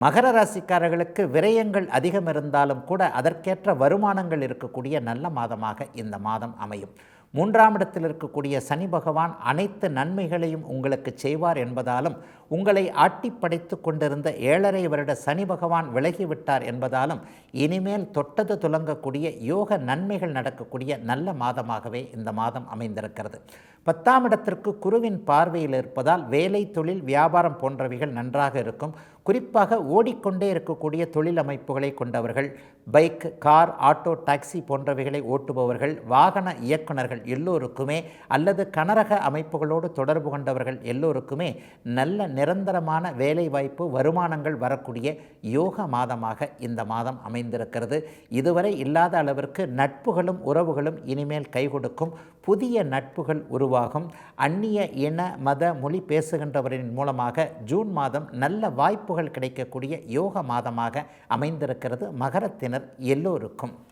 மகர ராசிக்காரர்களுக்கு விரயங்கள் அதிகம் இருந்தாலும் கூட அதற்கேற்ற வருமானங்கள் இருக்கக்கூடிய நல்ல மாதமாக இந்த மாதம் அமையும். 3ஆம் இடத்தில் இருக்கக்கூடிய சனி பகவான் அனைத்து நன்மைகளையும் உங்களுக்கு செய்வார் என்பதாலும், உங்களை ஆட்டி படைத்து கொண்டிருந்த 7.5 வருட சனி பகவான் விலகிவிட்டார் என்பதாலும், இனிமேல் தொட்டது துலங்கக்கூடிய யோக நன்மைகள் நடக்கக்கூடிய நல்ல மாதமாகவே இந்த மாதம் அமைந்திருக்கிறது. 10ஆம் இடத்திற்கு குருவின் பார்வையில் இருப்பதால் வேலை, தொழில், வியாபாரம் போன்றவைகள் நன்றாக இருக்கும். குறிப்பாக ஓடிக்கொண்டே இருக்கக்கூடிய தொழில் அமைப்புகளை கொண்டவர்கள், பைக், கார், ஆட்டோ, டாக்ஸி போன்றவைகளை ஓட்டுபவர்கள், வாகன இயக்குநர்கள் எல்லோருக்குமே, அல்லது கனரக அமைப்புகளோடு தொடர்பு கொண்டவர்கள் எல்லோருக்குமே நல்ல நிரந்தரமான வேலை வாய்ப்பு, வருமானங்கள் வரக்கூடிய யோக மாதமாக இந்த மாதம் அமைந்திருக்கிறது. இதுவரை இல்லாத அளவிற்கு நட்புகளும் உறவுகளும் இனிமேல் கை கொடுக்கும். புதிய நட்புகள் உருவாகும். அந்நிய இன, மத, மொழி பேசுகின்றவரின் மூலமாக ஜூன் மாதம் நல்ல வாய்ப்புகள் கிடைக்கக்கூடிய யோக மாதமாக அமைந்திருக்கிறது மகரத்தினர் எல்லோருக்கும்.